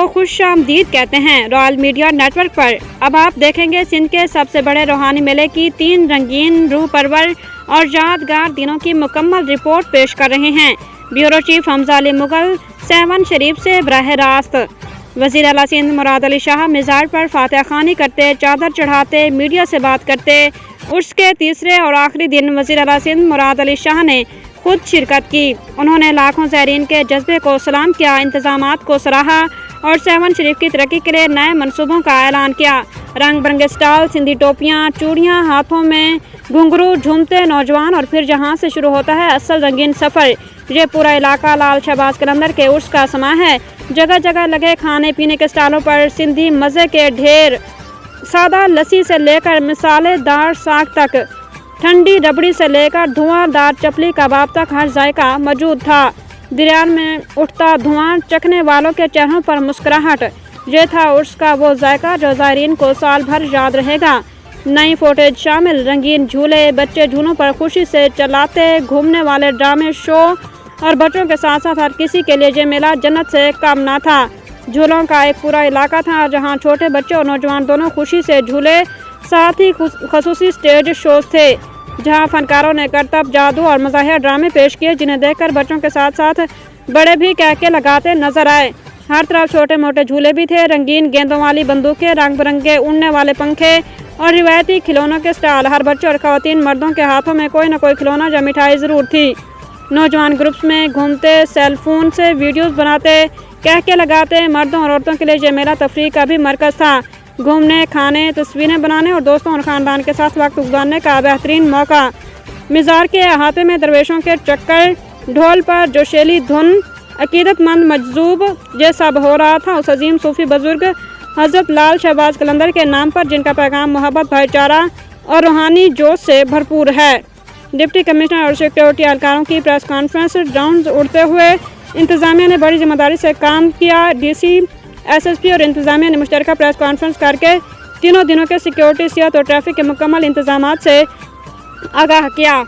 خوش آمدید کہتے ہیں۔ رائل میڈیا نیٹ ورک پر اب آپ دیکھیں گے سندھ کے سب سے بڑے روحانی میلے کی 3 رنگین روح پرور اور یادگار دنوں کی مکمل رپورٹ پیش کر رہے ہیں۔ Bureau chief Hamza Ali Mughal seven شریف سے براہ راست۔ وزیر اعلیٰ سندھ مراد علی شاہ مزار پر فاتحہ خوانی کرتے، چادر چڑھاتے، میڈیا سے بات کرتے۔ عرس کے تیسرے اور آخری دن وزیر اعلیٰ سندھ مراد علی شاہ نے خود شرکت کی۔ انہوں نے لاکھوں زائرین کے جذبے کو سلام کیا، انتظامات کو سراہا اور سیون شریف کی ترقی کے لیے نئے منصوبوں کا اعلان کیا۔ رنگ برنگے اسٹال، سندھی ٹوپیاں، چوڑیاں، ہاتھوں میں گھنگرو، جھومتے نوجوان اور پھر جہاں سے شروع ہوتا ہے اصل رنگین سفر۔ یہ پورا علاقہ لال شہباز قلندر کے عرس کا سماں ہے۔ جگہ جگہ لگے کھانے پینے کے اسٹالوں پر سندھی مزے کے ڈھیر، سادہ لسی سے لے کر مسالے دار ساگ تک، ٹھنڈی ربڑی سے لے کر دھواں دار چپلی کباب تک ہر ذائقہ موجود تھا۔ دریان میں اٹھتا دھواں، چکھنے والوں کے چہروں پر مسکراہٹ۔ یہ تھا عرس کا وہ ذائقہ جو زائرین کو سال بھر یاد رہے گا۔ نئی فوٹیج شامل رنگین جھولے، بچے جھولوں پر خوشی سے چلاتے، گھومنے والے ڈرامے شو اور بچوں کے ساتھ ساتھ ہر کسی کے لیے یہ میلہ جنت سے کم نہ تھا۔ جھولوں کا ایک پورا علاقہ تھا جہاں چھوٹے بچے اور نوجوان دونوں خوشی سے جھولے، ساتھ ہی خصوصی اسٹیج شوز تھے جہاں فنکاروں نے کرتب، جادو اور مزاحیہ ڈرامے پیش کیے جنہیں دیکھ کر بچوں کے ساتھ ساتھ بڑے بھی کہکے لگاتے نظر آئے۔ ہر طرف چھوٹے موٹے جھولے بھی تھے، رنگین گیندوں والی بندوقیں، رنگ برنگے اڑنے والے پنکھے اور روایتی کھلونوں کے اسٹال۔ ہر بچے اور خواتین مردوں کے ہاتھوں میں کوئی نہ کوئی کھلونا یا مٹھائی ضرور تھی۔ نوجوان گروپس میں گھومتے، سیل فون سے ویڈیوز بناتے، کہکے لگاتے۔ مردوں اور عورتوں کے لیے یہ میلہ تفریح کا بھی مرکز تھا۔ گھومنے، کھانے، تصویریں بنانے اور دوستوں اور خاندان کے ساتھ وقت گزارنے کا بہترین موقع۔ مزار کے احاطے میں درویشوں کے چکر، ڈھول پر جوشیلی دھن، عقیدت مند مجذوب، یہ سب ہو رہا تھا اس عظیم صوفی بزرگ حضرت لال شہباز قلندر کے نام پر جن کا پیغام محبت، بھائی چارہ اور روحانی جوش سے بھرپور ہے۔ ڈپٹی کمشنر اور سیکورٹی اہلکاروں کی پریس کانفرنس، ڈرونز اڑتے ہوئے۔ انتظامیہ نے بڑی ذمہ داری سے کام کیا۔ ڈی سی، ایس ایس پی اور انتظامیہ نے مشترکہ پریس کانفرنس کر کے تینوں دنوں کے سیکورٹی، صحت اور ٹریفک کے مکمل انتظامات سے آگاہ کیا۔